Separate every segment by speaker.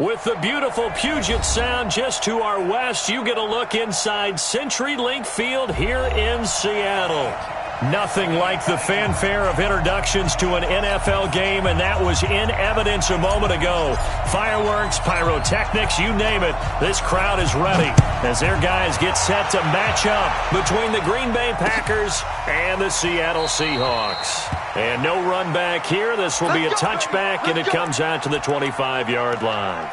Speaker 1: With the beautiful Puget Sound just to our west, you get a look inside CenturyLink Field here in Seattle. Nothing like the fanfare of introductions to an NFL game, and that was in evidence a moment ago. Fireworks, pyrotechnics, you name it, this crowd is ready as their guys get set to match up between the Green Bay Packers and the Seattle Seahawks. And no run back here. This will be a touchback, and it comes out to the 25-yard line.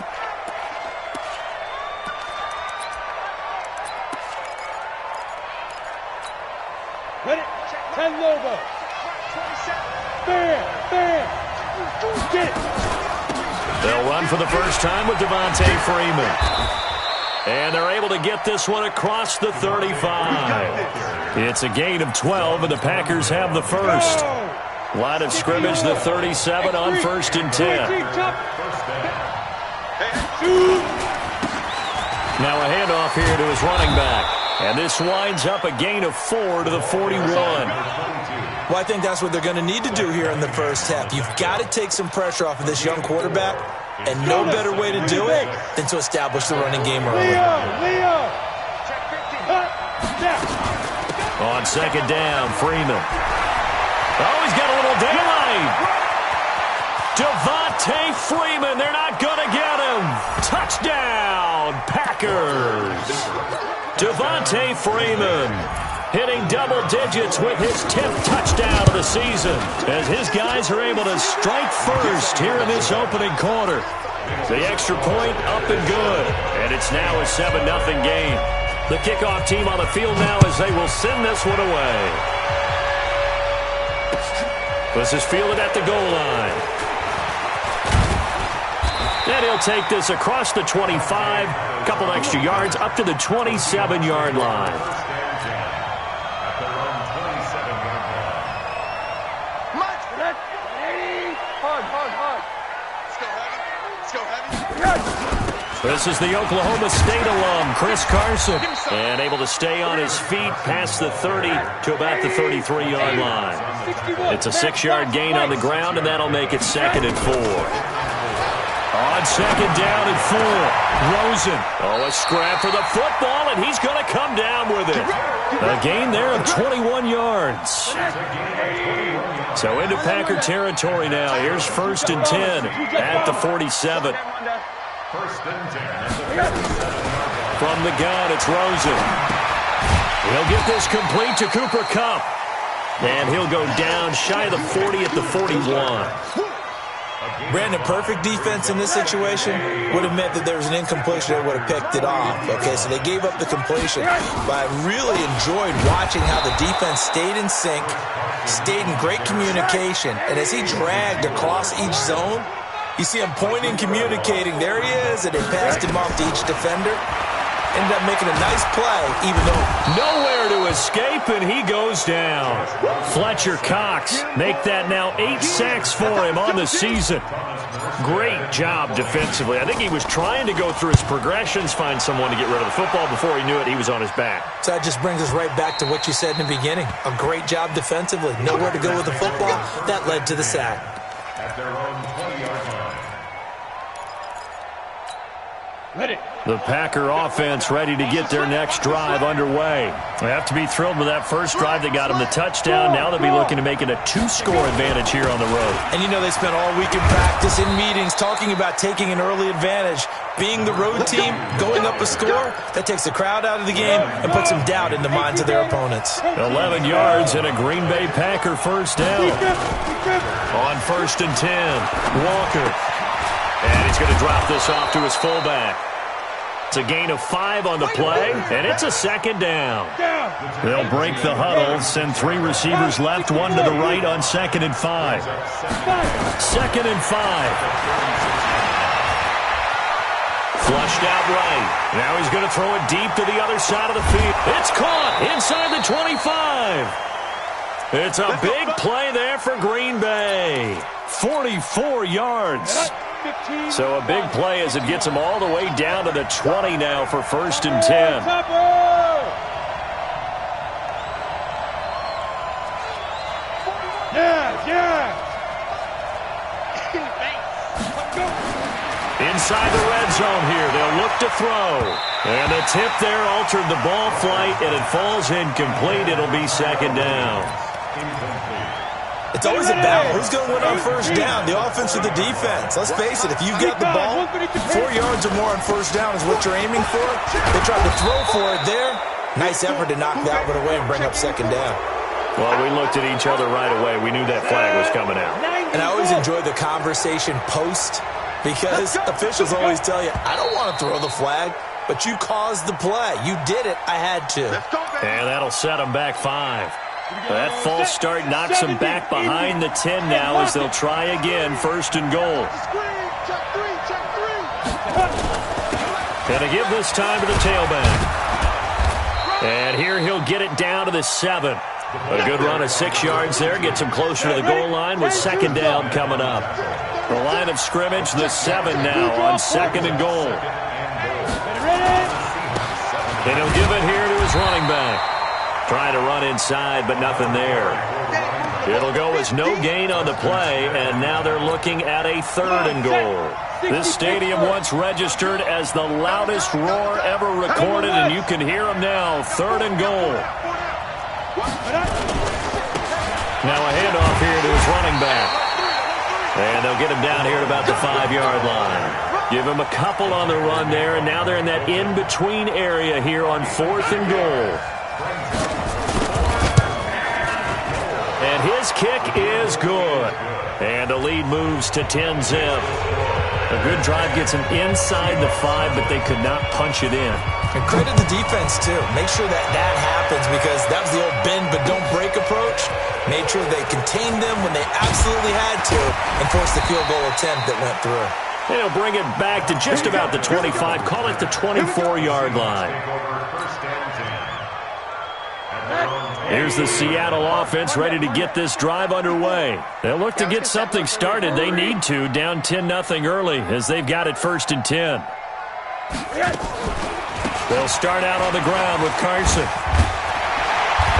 Speaker 2: Ready? 10 Lobo. Bam, bam. Get it.
Speaker 1: They'll run for the first time with Devontae Freeman. And they're able to get this one across the 35. It's a gain of 12, and the Packers have the first. Line of scrimmage, the 37 on 1st and 10. Now a handoff here to his running back. And this winds up a gain of 4 to the 41.
Speaker 3: Well, I think that's what they're going to need to do here in the first half. You've got to take some pressure off of this young quarterback, and no better way to do it than to establish the running game early.
Speaker 1: On second down, Freeman. Oh, he's got a little daylight. Devontae Freeman, they're not going to get him. Touchdown, Packers. Devontae Freeman hitting double digits with his 10th touchdown of the season as his guys are able to strike first here in this opening quarter. The extra point up and good, and it's now a 7-0 game. The kickoff team on the field now as they will send this one away. This is fielded at the goal line. And he'll take this across the 25, a couple extra yards up to the 27-yard line. This is the Oklahoma State alum, Chris Carson, and able to stay on his feet past the 30 to about the 33-yard line. It's a 6-yard gain on the ground, and that'll make it 2nd and 4. On second down and 4, Rosen. Oh, a scrap for the football, and he's going to come down with it. A gain there of 21 yards. So into Packer territory now. Here's 1st and 10 at the 47. From the gun, it's Rosen. He'll get this complete to Cooper Kupp. And he'll go down shy of the 40 at the 41.
Speaker 3: Brandon, perfect defense in this situation would have meant that there was an incompletion. They would have picked it off. Okay, so they gave up the completion. But I really enjoyed watching how the defense stayed in sync, stayed in great communication. And as he dragged across each zone, you see him pointing, communicating. There he is, and they passed him off to each defender. Ended up making a nice play, even though
Speaker 1: nowhere to escape, and he goes down. Fletcher Cox make that now 8 sacks for him on the season. Great job defensively. I think he was trying to go through his progressions, find someone to get rid of the football. Before he knew it, he was on his back.
Speaker 3: So that just brings us right back to what you said in the beginning. A great job defensively. Nowhere to go with the football. That led to the sack.
Speaker 2: At their own 20-yard line. Ready.
Speaker 1: The Packer offense ready to get their next drive underway. They have to be thrilled with that first drive that got them the touchdown. Now they'll be looking to make it a 2-score advantage here on the road.
Speaker 3: And you know they spent all week in practice, in meetings, talking about taking an early advantage. Being the road team, going up a score, that takes the crowd out of the game and puts some doubt in the minds of their opponents.
Speaker 1: 11 yards and a Green Bay Packer first down. On 1st and 10, Walker. And he's going to drop this off to his fullback. It's a gain of 5 on the play, and it's a 2nd down. They'll break the huddle, send 3 receivers left, 1 to the right on 2nd and 5. 2nd and 5. Flushed out right. Now he's going to throw it deep to the other side of the field. It's caught inside the 25. It's a big play there for Green Bay. 44 yards. So a big play as it gets them all the way down to the 20 now for 1st and 10. inside the red zone here. They'll look to throw. And the tip there altered the ball flight, and it falls incomplete. It'll be second down.
Speaker 3: It's always a battle. Who's going to win on first down, the offense or the defense? Let's face it, if you've got the ball, 4 yards or more on first down is what you're aiming for. They tried to throw for it there. Nice effort to knock that one away and bring up second down.
Speaker 1: Well, we looked at each other right away. We knew that flag was coming out.
Speaker 3: And I always enjoy the conversation post because officials always tell you, I don't want to throw the flag, but you caused the play. You did it. I had to.
Speaker 1: And that'll set them back 5. That false start knocks them back behind the 10 now as they'll try again, first and goal. Gonna give this time to the tailback. And here he'll get it down to the 7. A good run of 6 yards there. Gets him closer to the goal line with second down coming up. The line of scrimmage, the 7 now on second and goal. And he'll give it here to his running back. Trying to run inside, but nothing there. It'll go as no gain on the play, and now they're looking at a third and goal. This stadium once registered as the loudest roar ever recorded, and you can hear them now. Third and goal. Now a handoff here to his running back. And they'll get him down here at about the 5-yard line. Give him a couple on the run there, and now they're in that in-between area here on fourth and goal. And his kick is good. And the lead moves to 10-zip. A good drive gets him inside the 5, but they could not punch it in.
Speaker 3: And credit the defense, too. Make sure that happens because that was the old bend but don't break approach. Made sure they contained them when they absolutely had to and forced the field goal attempt that went through.
Speaker 1: And he'll bring it back to just about the 25. Call it the 24-yard line. Here's the Seattle offense ready to get this drive underway. They'll look to get something started. They need to, down 10-0 early as they've got it first and 10. They'll start out on the ground with Carson.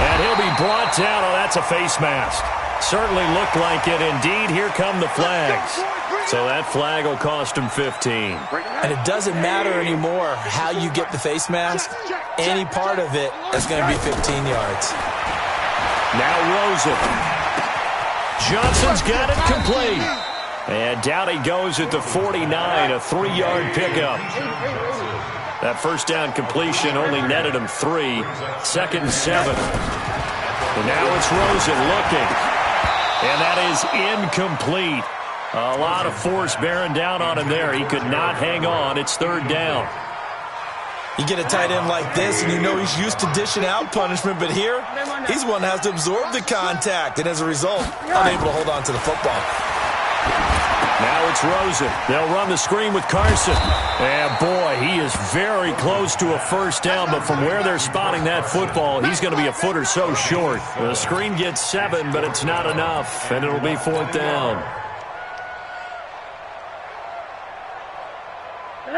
Speaker 1: And he'll be brought down. Oh, that's a face mask. Certainly looked like it. Indeed, here come the flags. So that flag will cost him 15.
Speaker 3: And it doesn't matter anymore how you get the face mask. Any part of it is going to be 15 yards.
Speaker 1: Now Rosen. Johnson's got it complete. And down he goes at the 49, a 3-yard pickup. That first down completion only netted him 3. Second and 7. And now it's Rosen looking. And that is incomplete. A lot of force bearing down on him there. He could not hang on. It's third down.
Speaker 3: You get a tight end like this, and you know he's used to dishing out punishment, but here, he's one that has to absorb the contact, and as a result, unable to hold on to the football.
Speaker 1: Now it's Rosen. They'll run the screen with Carson. And, boy, he is very close to a first down, but from where they're spotting that football, he's going to be a foot or so short. The screen gets 7, but it's not enough, and it'll be fourth down.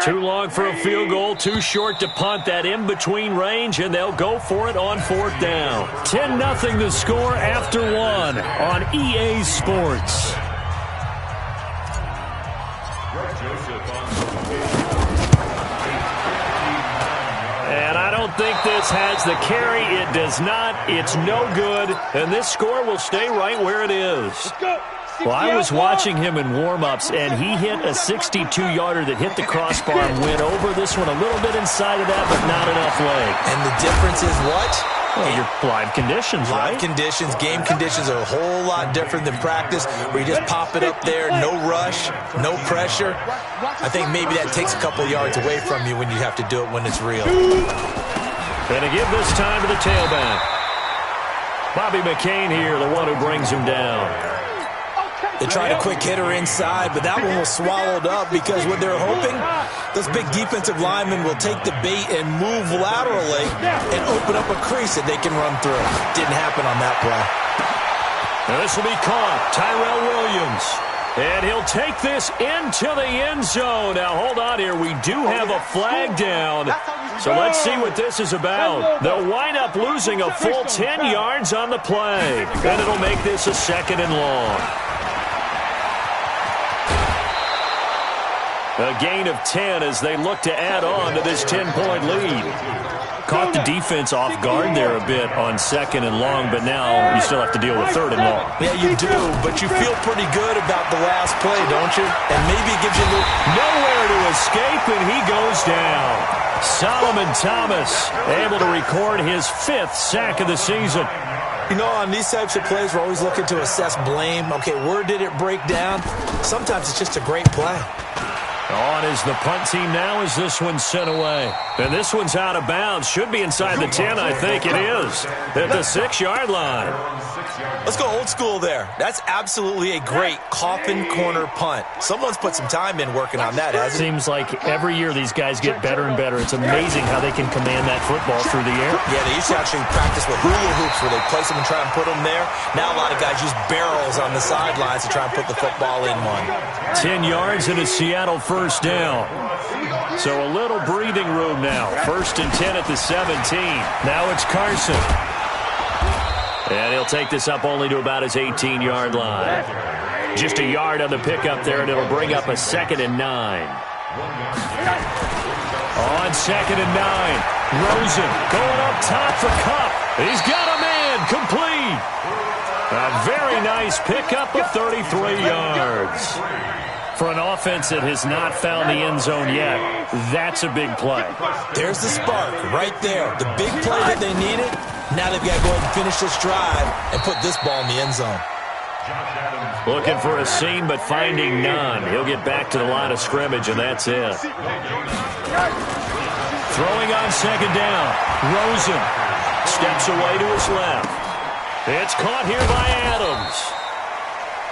Speaker 1: Too long for a field goal, too short to punt. That in-between range, and they'll go for it on fourth down. 10-0 the score after 1 on EA Sports. And I don't think this has the carry. It does not. It's no good. And this score will stay right where it is. Well, I was watching him in warm-ups, and he hit a 62-yarder that hit the crossbar and went over. This one a little bit inside of that, but not enough leg.
Speaker 3: And the difference is what?
Speaker 1: Well, your live conditions, right?
Speaker 3: Live conditions, game conditions are a whole lot different than practice, where you just pop it up there, no rush, no pressure. I think maybe that takes a couple yards away from you when you have to do it when it's real.
Speaker 1: Going to give this time to the tailback. Bobby McCain here, the one who brings him down.
Speaker 3: They tried a quick hitter inside, but that one was swallowed up because what they're hoping, those big defensive linemen will take the bait and move laterally and open up a crease that they can run through. Didn't happen on that play.
Speaker 1: Now this will be caught. Tyrell Williams. And he'll take this into the end zone. Now, hold on here. We do have a flag down. So let's see what this is about. They'll wind up losing a full 10 yards on the play. And it'll make this a second and long. A gain of 10 as they look to add on to this 10-point lead. Caught the defense off guard there a bit on 2nd and long, but now you still have to deal with 3rd and long.
Speaker 3: Yeah, you do, but you feel pretty good about the last play, don't you? And maybe it gives you a little...
Speaker 1: Nowhere to escape, and he goes down. Solomon Thomas able to record his 5th sack of the season.
Speaker 3: You know, on these types of plays, we're always looking to assess blame. Okay, where did it break down? Sometimes it's just a great play.
Speaker 1: On is the punt team now as this one's sent away. And this one's out of bounds. Should be inside the 10, I think it is. At the 6-yard line.
Speaker 3: Let's go old school there. That's absolutely a great coffin corner punt. Someone's put some time in working on that, hasn't it?
Speaker 1: Seems like every year these guys get better and better. It's amazing how they can command that football through the air.
Speaker 3: Yeah, they used to actually practice with hula hoops where they place them and try and put them there. Now a lot of guys use barrels on the sidelines to try and put the football in one.
Speaker 1: 10 yards and a Seattle first down. So a little breathing room now. 1st and 10 at the 17. Now it's Carson. And he'll take this up only to about his 18-yard line. Just a yard on the pickup there, and it'll bring up a 2nd and 9. On 2nd and 9, Rosen going up top for Kupp. He's got a man, complete. A very nice pickup of 33 yards. For an offense that has not found the end zone yet, that's a big play.
Speaker 3: There's the spark right there. The big play that they needed. Now they've got to go ahead and finish this drive and put this ball in the end zone.
Speaker 1: Looking for a seam, but finding none. He'll get back to the line of scrimmage, and that's it. Throwing on 2nd down. Rosen steps away to his left. It's caught here by Adams.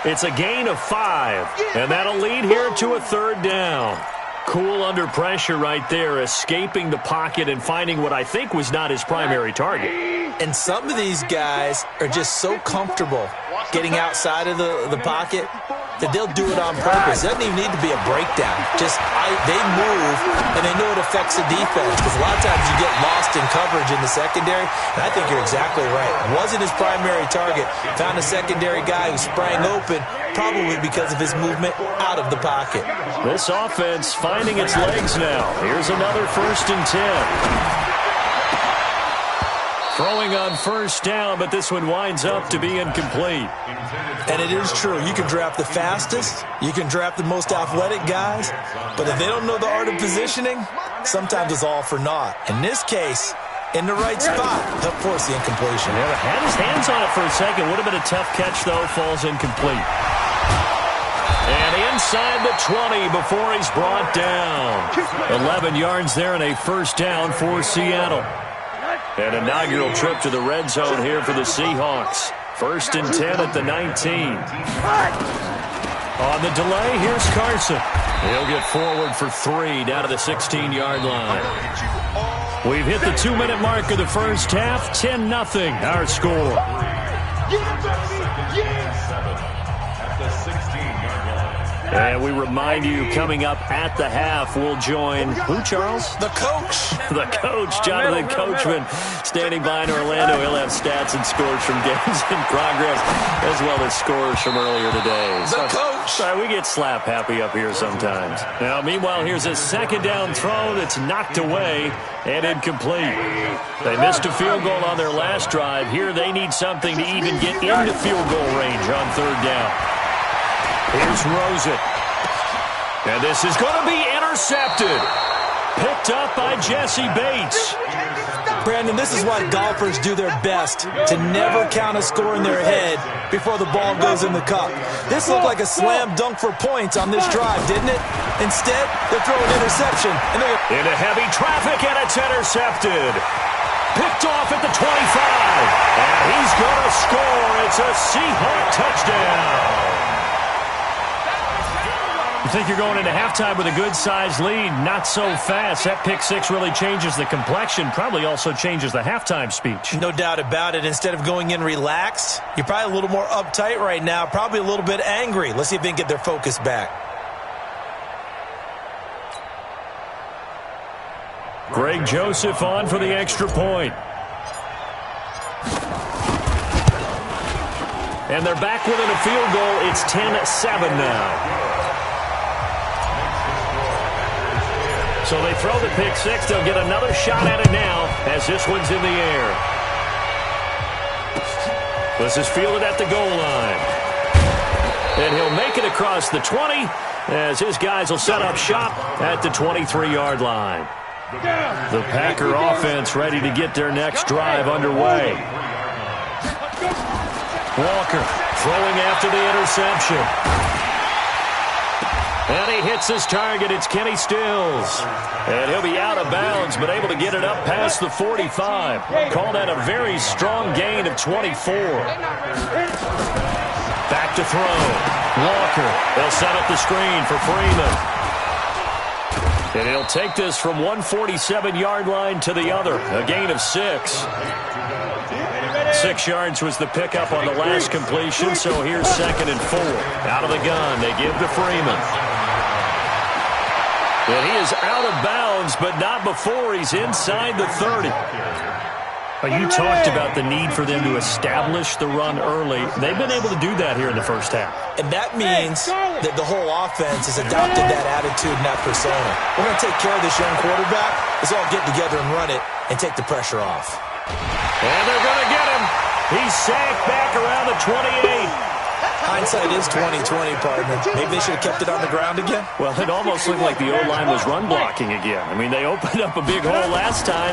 Speaker 1: It's a gain of 5, and that'll lead here to a 3rd down. Cool under pressure right there, escaping the pocket and finding what I think was not his primary target.
Speaker 3: And some of these guys are just so comfortable getting outside of the pocket that they'll do it on purpose. It doesn't even need to be a breakdown. They move, and they know it affects the defense because a lot of times you get lost in coverage in the secondary, and I think you're exactly right. Wasn't his primary target. Found a secondary guy who sprang open, probably because of his movement out of the pocket.
Speaker 1: This offense finding its legs now. Here's another 1st and 10. Throwing on 1st down, but this one winds up to be incomplete.
Speaker 3: And it is true. You can draft the fastest. You can draft the most athletic guys. But if they don't know the art of positioning, sometimes it's all for naught. In this case, in the right spot, he'll force the incompletion.
Speaker 1: Yeah, had his hands on it for a second. Would have been a tough catch, though. Falls incomplete. And inside the 20 before he's brought down. 11 yards there and a 1st down for Seattle. An inaugural trip to the red zone here for the Seahawks. 1st and 10 at the 19. On the delay, here's Carson. He'll get forward for 3 down to the 16-yard line. We've hit the 2-minute mark of the first half. 10-0 our score. And we remind you, coming up at the half, we'll join who, Charles?
Speaker 3: The coach.
Speaker 1: The coach, Jonathan Coachman, standing by in Orlando. He'll have stats and scores from games in progress, as well as scores from earlier today.
Speaker 3: The coach.
Speaker 1: Sorry, we get slap happy up here sometimes. Now, meanwhile, here's a 2nd down throw that's knocked away and incomplete. They missed a field goal on their last drive. Here they need something to even get into field goal range on 3rd down. Here's Rosen. And this is going to be intercepted. Picked up by Jesse Bates.
Speaker 3: Brandon, this is why golfers do their best to never count a score in their head before the ball goes in the cup. This looked like a slam dunk for points on this drive, didn't it? Instead, they're throwing interception. And
Speaker 1: into heavy traffic, and it's intercepted. Picked off at the 25. And he's going to score. It's a Seahawk touchdown. You think you're going into halftime with a good-sized lead. Not so fast. That pick 6 really changes the complexion. Probably also changes the halftime speech.
Speaker 3: No doubt about it. Instead of going in relaxed, you're probably a little more uptight right now. Probably a little bit angry. Let's see if they can get their focus back.
Speaker 1: Greg Joseph on for the extra point. And they're back within a field goal. It's 10-7 now. So they throw the pick six. They'll get another shot at it now as this one's in the air. This is fielded at the goal line. And he'll make it across the 20 as his guys will set up shop at the 23-yard line. The Packer offense ready to get their next drive underway. Walker throwing after the interception. And he hits his target. It's Kenny Stills. And he'll be out of bounds, but able to get it up past the 45. Call that a very strong gain of 24. Back to throw. Walker. They'll set up the screen for Freeman. And he'll take this from 147-yard line to the other. A gain of 6. 6 yards was the pickup on the last completion, so here's 2nd and 4. Out of the gun, they give to Freeman. And he is out of bounds, but not before he's inside the 30. You talked about the need for them to establish the run early. They've been able to do that here in the first half.
Speaker 3: And that means that the whole offense has adopted that attitude and that persona. We're going to take care of this young quarterback. Let's all get together and run it and take the pressure off.
Speaker 1: And they're going to get him. He's sacked back around the 28.
Speaker 3: Hindsight is 20/20, partner. Maybe they should have kept it on the ground again.
Speaker 1: Well, it almost looked like the O-line was run blocking again. I mean, they opened up a big hole last time.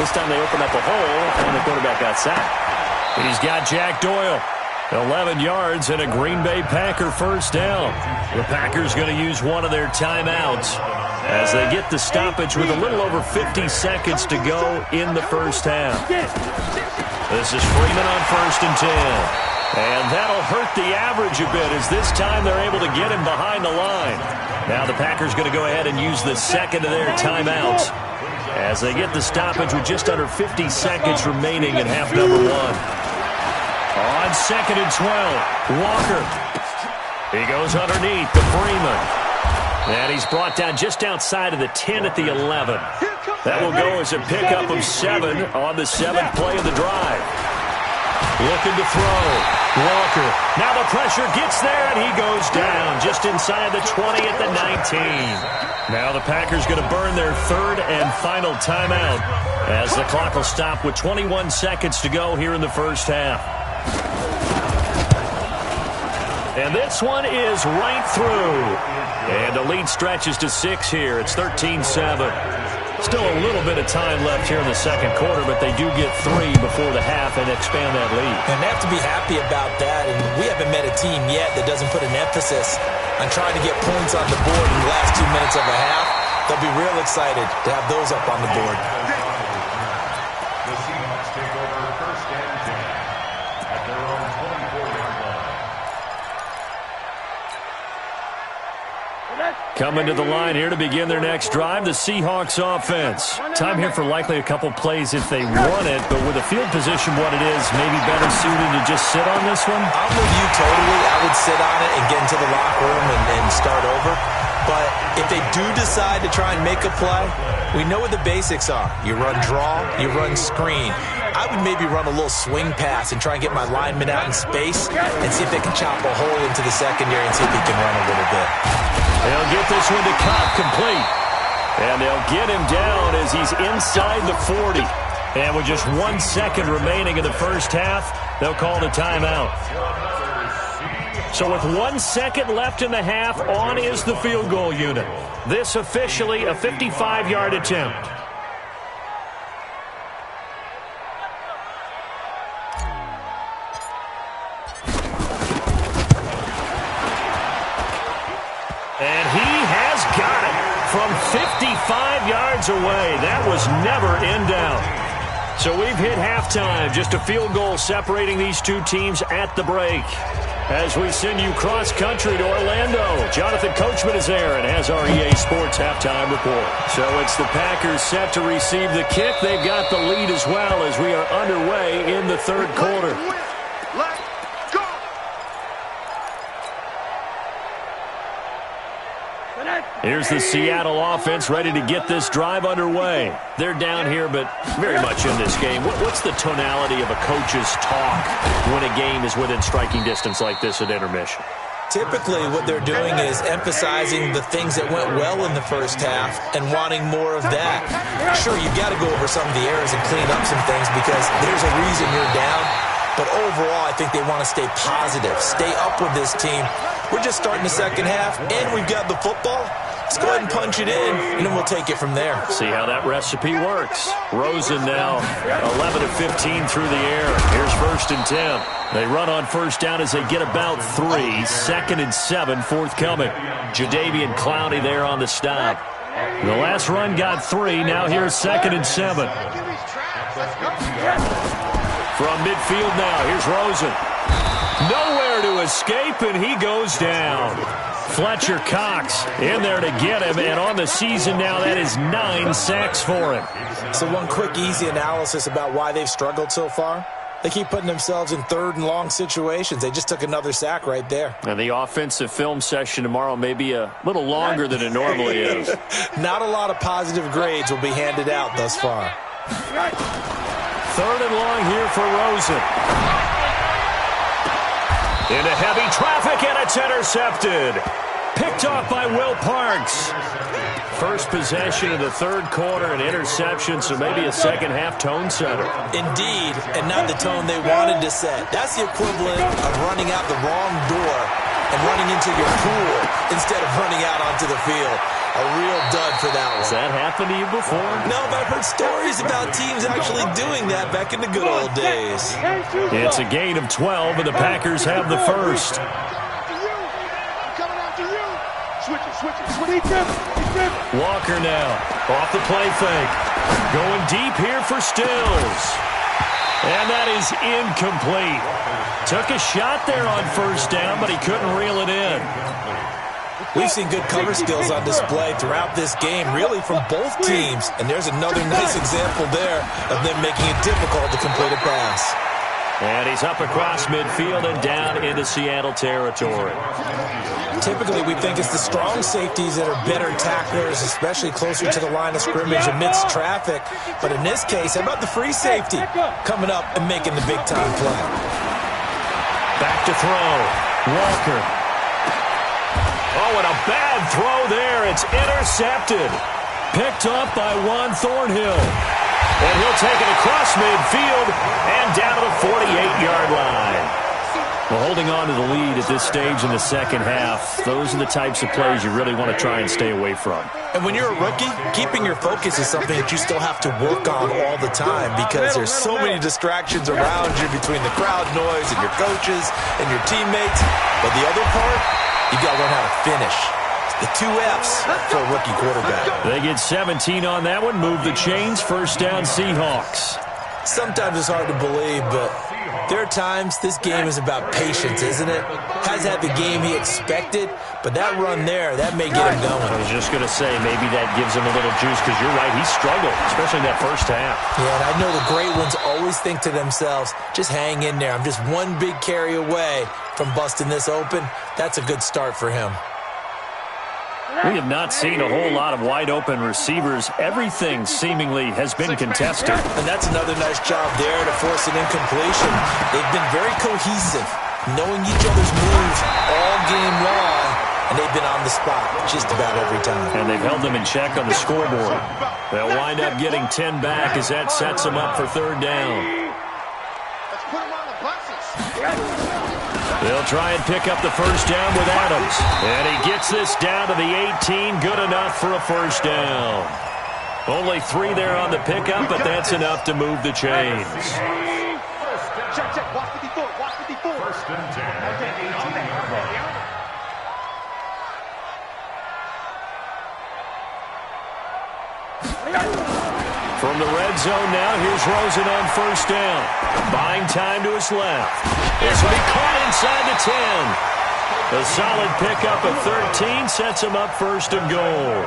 Speaker 1: This time they opened up a hole, and the quarterback got sacked. He's got Jack Doyle. 11 yards and a Green Bay Packer first down. The Packers going to use one of their timeouts as they get the stoppage with a little over 50 seconds to go in the first half. This is Freeman on 1st and 10. And that'll hurt the average a bit as this time they're able to get him behind the line. Now the Packers going to go ahead and use the second of their timeouts as they get the stoppage with just under 50 seconds remaining in half number 1. On 2nd and 12, Walker. He goes underneath to Freeman. And he's brought down just outside of the 10 at the 11. That will go as a pickup of 7 on the 7th play of the drive. Looking to throw. Walker. Now the pressure gets there, and he goes down just inside the 20 at the 19. Now the Packers going to burn their 3rd and final timeout as the clock will stop with 21 seconds to go here in the first half. And this one is right through. And the lead stretches to 6 here. It's 13-7. Still a little bit of time left here in the second quarter, but they do get 3 before the half and expand that lead.
Speaker 3: And they have to be happy about that. And we haven't met a team yet that doesn't put an emphasis on trying to get points on the board in the last 2 minutes of a half. They'll be real excited to have those up on the board.
Speaker 2: The Seahawks take over 1st and 10 at their own 24-yard line.
Speaker 1: Coming to the line here to begin their next drive, the Seahawks offense. Time here for likely a couple plays if they want it, but with the field position what it is, maybe better suited to just sit on this one?
Speaker 3: I'm with you totally. I would sit on it and get into the locker room and start over. But if they do decide to try and make a play, we know what the basics are. You run draw, you run screen. I would maybe run a little swing pass and try and get my lineman out in space and see if they can chop a hole into the secondary and see if he can run a little bit.
Speaker 1: They'll get this one to Cobb complete. And they'll get him down as he's inside the 40. And with just 1 second remaining in the first half, they'll call the timeout. So with 1 second left in the half, on is the field goal unit. This officially a 55-yard attempt. And he has got it from 55 yards away. That was never in doubt. So we've hit halftime. Just a field goal separating these two teams at the break. As we send you cross-country to Orlando, Jonathan Coachman is there and has our EA Sports halftime report. So it's the Packers set to receive the kick. They've got the lead as well as we are underway in the third quarter. Here's the Seattle offense ready to get this drive underway. They're down here, but very much in this game. What's the tonality of a coach's talk when a game is within striking distance like this at intermission?
Speaker 3: Typically, what they're doing is emphasizing the things that went well in the first half and wanting more of that. Sure, you've got to go over some of the errors and clean up some things because there's a reason you're down. But overall, I think they want to stay positive, stay up with this team. We're just starting the second half, and we've got the football. Let's go ahead and punch it in, and then we'll take it from there.
Speaker 1: See how that recipe works. Rosen now 11 of 15 through the air. Here's 1st and 10. They run on first down as they get about 3. 2nd and 7 forthcoming. Jadeveon Clowney there on the stop. The last run got 3. Now here's 2nd and 7. From midfield now, here's Rosen. Nowhere to escape, and he goes down. Fletcher Cox in there to get him, and on the season now, that is 9 sacks for him.
Speaker 3: So one quick, easy analysis about why they've struggled so far. They keep putting themselves in 3rd and long situations. They just took another sack right there.
Speaker 1: And the offensive film session tomorrow may be a little longer than it normally is.
Speaker 3: Not a lot of positive grades will be handed out thus far.
Speaker 1: 3rd and long here for Rosen. Into heavy traffic, and it's intercepted. Picked off by Will Parks. First possession of the 3rd quarter, an interception, so maybe a second-half tone setter.
Speaker 3: Indeed, and not the tone they wanted to set. That's the equivalent of running out the wrong door and running into your pool instead of running out onto the field. A real dud for that one.
Speaker 1: Has that happened to you before?
Speaker 3: No, but I've heard stories about teams actually doing that back in the good old days.
Speaker 1: It's a gain of 12, and the Packers have the first. Walker now off the play fake. Going deep here for Stills. And that is incomplete. Took a shot there on first down, but he couldn't reel it in.
Speaker 3: We've seen good cover skills on display throughout this game, really from both teams. And there's another nice example there of them making it difficult to complete a pass.
Speaker 1: And he's up across midfield and down into Seattle territory.
Speaker 3: Typically, we think it's the strong safeties that are better tacklers, especially closer to the line of scrimmage amidst traffic. But in this case, how about the free safety coming up and making the big-time play?
Speaker 1: Back to throw. Walker. Oh, and a bad throw there. It's intercepted. Picked up by Juan Thornhill. And he'll take it across midfield and down to the 48-yard line. Well, holding on to the lead at this stage in the second half, those are the types of plays you really want to try and stay away from.
Speaker 3: And when you're a rookie, keeping your focus is something that you still have to work on all the time because there's so many distractions around you between the crowd noise and your coaches and your teammates. But the other part, you got to learn how to finish. The 2 F's for a rookie quarterback.
Speaker 1: They get 17 on that one. Move the chains. First down, Seahawks.
Speaker 3: Sometimes it's hard to believe, but there are times this game is about patience, isn't it? Has had the game he expected, but that run there, that may get him going.
Speaker 1: I was just going to say, maybe that gives him a little juice because you're right, he struggled, especially in that first half.
Speaker 3: Yeah, and I know the great ones always think to themselves, just hang in there. I'm just one big carry away from busting this open. That's a good start for him.
Speaker 1: We have not seen a whole lot of wide-open receivers. Everything seemingly has been contested.
Speaker 3: And that's another nice job there to force an incompletion. They've been very cohesive, knowing each other's moves all game long, and they've been on the spot just about every time.
Speaker 1: And they've held them in check on the scoreboard. They'll wind up getting 10 back as that sets them up for 3rd down.
Speaker 4: Let's put them on the buses.
Speaker 1: They'll try and pick up the first down with Adams. And he gets this down to the 18. Good enough for a first down. Only 3 there on the pickup, but that's enough to move the chains.
Speaker 4: Check. Watch 54. Watch 54.
Speaker 2: First and 10.
Speaker 1: From the red zone now, here's Rosen on first down. Buying time to his left. This will be caught inside the 10. A solid pickup of 13 sets him up 1st and goal.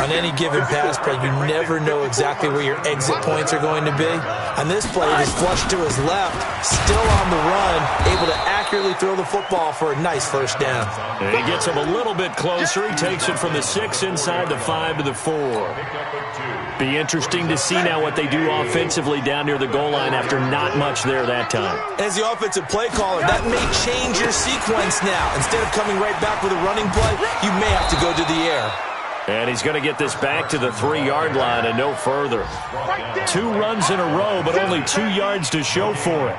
Speaker 3: On any given pass play, you never know exactly where your exit points are going to be. On this play, it was flushed to his left, still on the run, able to accurately throw the football for a nice first down.
Speaker 1: And he gets him a little bit closer. He takes it from the 6 inside the 5 to the 4. Be interesting to see now what they do offensively down near the goal line after not much there that time.
Speaker 3: As the offensive play caller, that may change your sequence now. Instead of coming right back with a running play, you may have to go to the air.
Speaker 1: And he's going to get this back to the 3-yard line and no further. 2 runs in a row, but only 2 yards to show for it.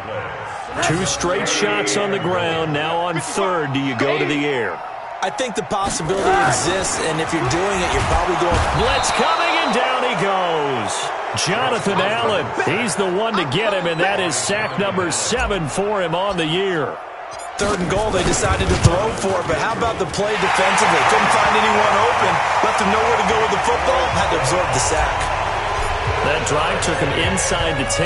Speaker 1: 2 straight shots on the ground. Now on third, do you go to the air?
Speaker 3: I think the possibility exists, and if you're doing it, you're probably going...
Speaker 1: Blitz coming, and down he goes. Jonathan Allen, he's the one to get him, and that is sack number 7 for him on the year.
Speaker 3: 3rd and goal they decided to throw for, but how about the play defensively? Couldn't find anyone open, left him nowhere to go with the football, had to absorb the sack.
Speaker 1: That drive took him inside the 10.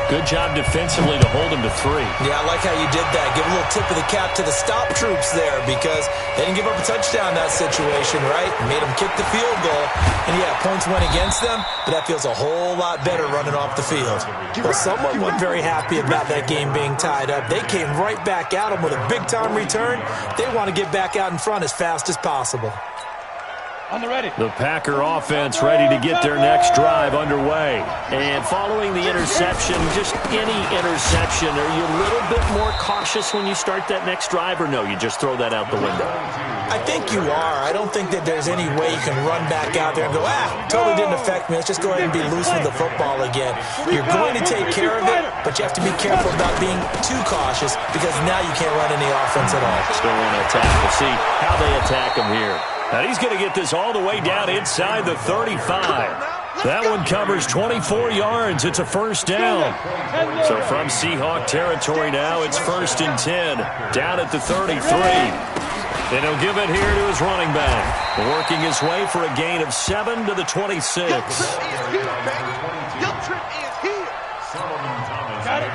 Speaker 1: Good job defensively to hold him to 3.
Speaker 3: Yeah, I like how you did that. Give a little tip of the cap to the stop troops there because they didn't give up a touchdown in that situation, right? Made them kick the field goal. And, yeah, points went against them, but that feels a whole lot better running off the field. Well, someone wasn't very happy about that game being tied up. They came right back at them with a big-time return. They want to get back out in front as fast as possible.
Speaker 1: The Packer offense ready to get their next drive underway. And following the interception, just any interception, are you a little bit more cautious when you start that next drive, or no, you just throw that out the window?
Speaker 3: I think you are. I don't think that there's any way you can run back out there and go, totally didn't affect me. Let's just go ahead and be loose with the football again. You're going to take care of it, but you have to be careful about being too cautious because now you can't run any offense at all.
Speaker 1: Still want to attack. We'll see how they attack him here. And he's going to get this all the way down inside the 35. That one covers 24 yards. It's a first down. So from Seahawk territory now, it's 1st and 10. Down at the 33. And he'll give it here to his running back. Working his way for a gain of 7 to the 26.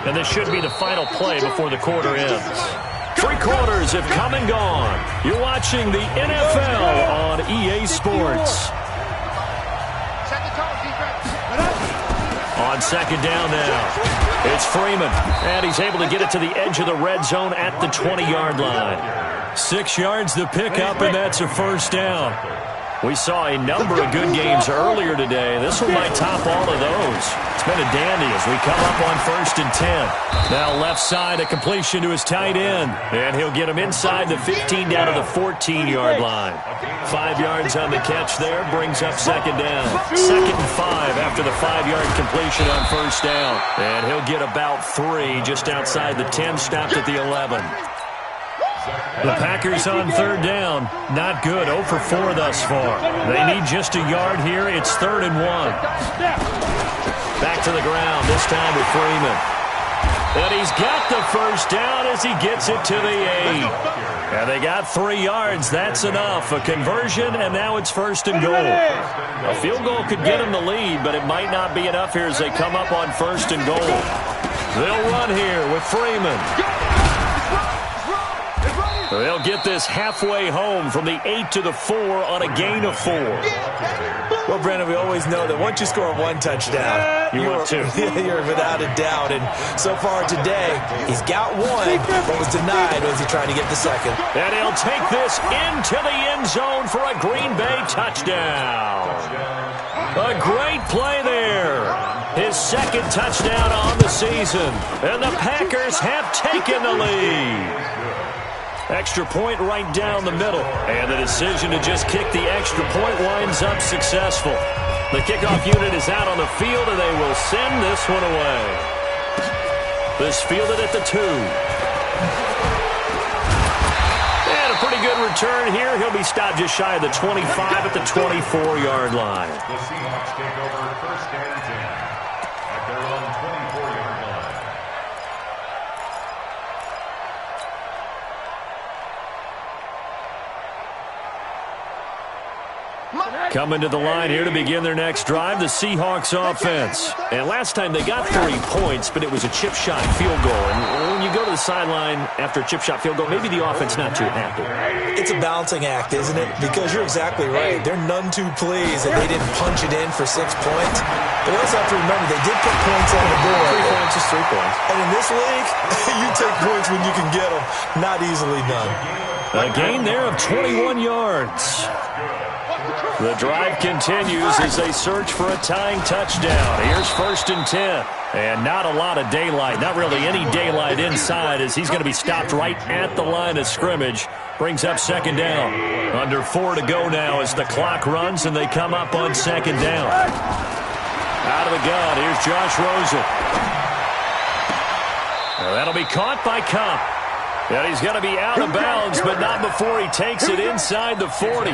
Speaker 1: And this should be the final play before the quarter ends. 3 quarters have come and gone. You're watching the NFL on EA Sports. On 2nd down now, it's Freeman. And he's able to get it to the edge of the red zone at the 20-yard line. 6 yards to pick up, and that's a first down. We saw a number of good games earlier today. This one might top all of those. It's been a dandy as we come up on 1st and 10. Now left side, a completion to his tight end. And he'll get him inside the 15 down to the 14-yard line. 5 yards on the catch there, brings up 2nd down. 2nd and 5 after the 5-yard completion on 1st down. And he'll get about 3 just outside the 10, stopped at the 11. The Packers on 3rd down. Not good. 0 for 4 thus far. They need just a yard here. It's 3rd and 1. Back to the ground, this time with Freeman. And he's got the first down as he gets it to the 8. And they got 3 yards. That's enough. A conversion, and now it's 1st and goal. A field goal could get them the lead, but it might not be enough here as they come up on 1st and goal. They'll run here with Freeman. They'll get this halfway home from the 8 to the 4 on a gain of 4.
Speaker 3: Well, Brandon, we always know that once you score 1 touchdown,
Speaker 1: you're
Speaker 3: without a doubt. And so far today, he's got 1, but was denied as he tried to get the 2nd.
Speaker 1: And he'll take this into the end zone for a Green Bay touchdown. A great play there. His 2nd touchdown on the season. And the Packers have taken the lead. Extra point right down the middle. And the decision to just kick the extra point winds up successful. The kickoff unit is out on the field, and they will send this one away. This fielded at the 2. And a pretty good return here. He'll be stopped just shy of the 25 at the 24-yard line.
Speaker 2: The Seahawks take over 1st and 10 at their own 24-yard line.
Speaker 1: Coming to the line here to begin their next drive, the Seahawks offense. And last time they got 3 points, but it was a chip shot field goal. And when you go to the sideline after a chip shot field goal, maybe the offense not too happy.
Speaker 3: It's a balancing act, isn't it? Because you're exactly right. They're none too pleased that they didn't punch it in for 6 points. But we also have to remember they did put points on the board.
Speaker 1: 3 points is 3 points.
Speaker 3: And in this league, you take points when you can get them. Not easily done.
Speaker 1: A gain there of 21 yards. The drive continues as they search for a tying touchdown. Here's 1st and 10. And not a lot of daylight, not really any daylight inside, as he's going to be stopped right at the line of scrimmage. Brings up 2nd down. Under 4 to go now as the clock runs and they come up on 2nd down. Out of the gun, here's Josh Rosen. Now that'll be caught by Cup. And he's going to be out of bounds, but not before he takes it inside the 40.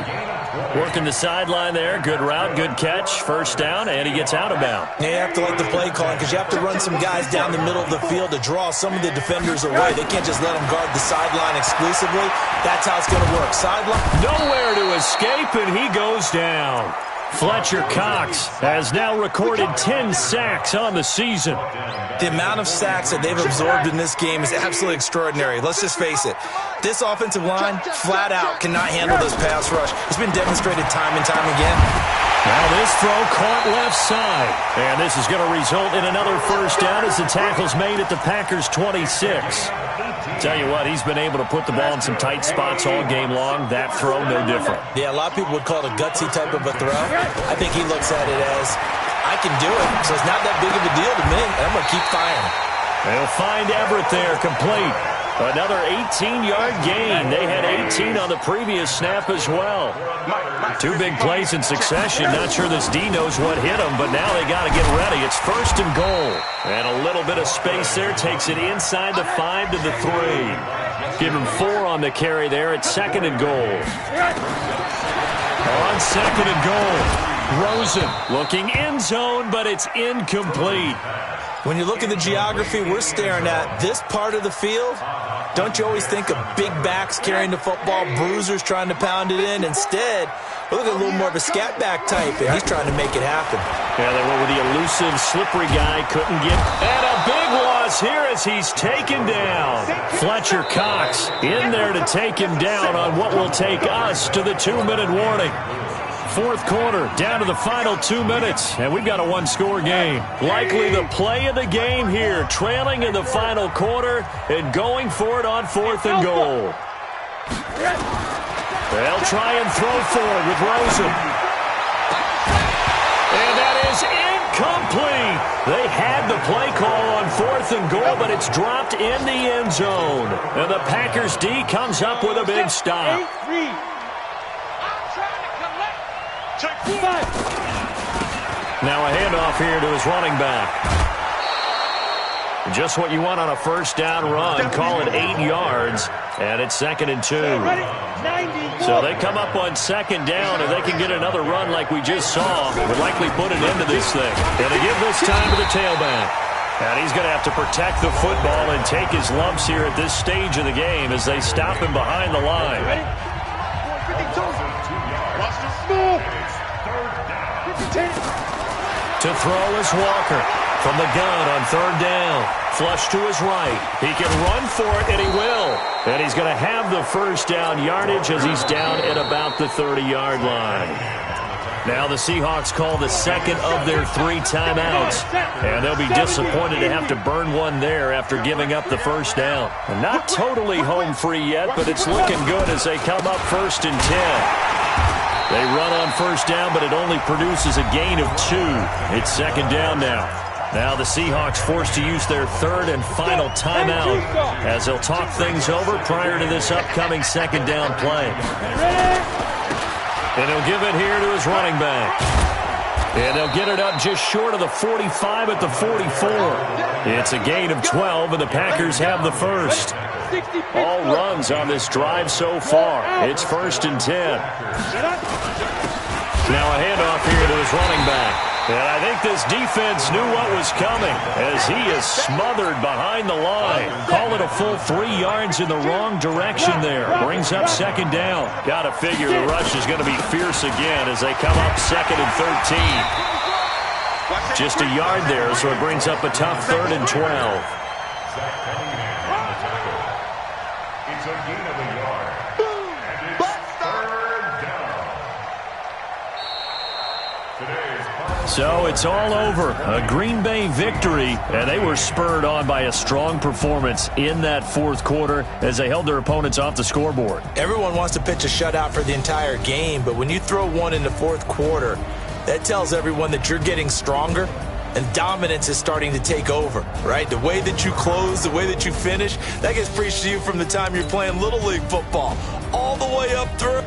Speaker 1: Working the sideline there. Good route, good catch. 1st down, and he gets out of bounds.
Speaker 3: Yeah, you have to like the play calling because you have to run some guys down the middle of the field to draw some of the defenders away. They can't just let them guard the sideline exclusively. That's how it's going to work. Sideline.
Speaker 1: Nowhere to escape, and he goes down. Fletcher Cox has now recorded 10 sacks on the season.
Speaker 3: The amount of sacks that they've absorbed in this game is absolutely extraordinary. Let's just face it. This offensive line, flat out, cannot handle this pass rush. It's been demonstrated time and time again.
Speaker 1: Now this throw caught left side. And this is going to result in another 1st down as the tackle's made at the Packers' 26. Tell you what, he's been able to put the ball in some tight spots all game long. That throw, no different.
Speaker 3: Yeah, a lot of people would call it a gutsy type of a throw. I think he looks at it as, I can do it, so it's not that big of a deal to me, and I'm going to keep firing.
Speaker 1: They'll find Everett there, complete. Another 18-yard gain. They had 18 on the previous snap as well. 2 big plays in succession. Not sure this D knows what hit him, but now they got to get ready. It's 1st and goal. And a little bit of space there. Takes it inside the 5 to the 3. Give him 4 on the carry there at 2nd and goal. On 2nd and goal, Rosen looking end zone, but it's incomplete.
Speaker 3: When you look at the geography we're staring at, this part of the field, don't you always think of big backs carrying the football, bruisers trying to pound it in? Instead, look at a little more of a scat back type, and he's trying to make it happen.
Speaker 1: Yeah, they went with the elusive, slippery guy, couldn't get. And a big loss here as he's taken down. Fletcher Cox in there to take him down on what will take us to the 2-minute warning. 4th quarter, down to the final 2 minutes, and we've got a 1-score game. Likely the play of the game here, trailing in the final quarter and going for it on 4th and goal. They'll try and throw forward with Rosen. And that is incomplete. They had the play call on 4th and goal, but it's dropped in the end zone. And the Packers D comes up with a big stop. Now a handoff here to his running back. Just what you want on a 1st down run. Call it 8 yards, and it's 2nd and 2. So they come up on 2nd down, and they can get another run like we just saw. Would likely put an end to this thing. And they give this time to the tailback. And he's going to have to protect the football and take his lumps here at this stage of the game as they stop him behind the line. To throw is Walker from the gun on 3rd down. Flush to his right. He can run for it, and he will. And he's going to have the 1st down yardage as he's down at about the 30-yard line. Now the Seahawks call the 2nd of their 3 timeouts. And they'll be disappointed to have to burn one there after giving up the 1st down. Not totally home free yet, but it's looking good as they come up 1st and 10. They run on 1st down, but it only produces a gain of 2. It's 2nd down now. Now the Seahawks forced to use their 3rd and final timeout as they'll talk things over prior to this upcoming 2nd down play. And he'll give it here to his running back. And they'll get it up just short of the 45 at the 44. It's a gain of 12, and the Packers have the 1st. All runs on this drive so far. It's 1st and 10. Now a handoff here to his running back. And I think this defense knew what was coming as he is smothered behind the line. Call it a full 3 yards in the wrong direction there. Brings up second down. Got to figure the rush is going to be fierce again as they come up 2nd and 13. Just a yard there, so it brings up a tough 3rd and 12.
Speaker 2: It's a gain of a yard. And it's 3rd down.
Speaker 1: So it's all over. A Green Bay victory, and they were spurred on by a strong performance in that 4th quarter as they held their opponents off the scoreboard.
Speaker 3: Everyone wants to pitch a shutout for the entire game, but when you throw one in the 4th quarter, that tells everyone that you're getting stronger and dominance is starting to take over, right? The way that you close, the way that you finish, that gets preached to you from the time you're playing Little League football all the way up through.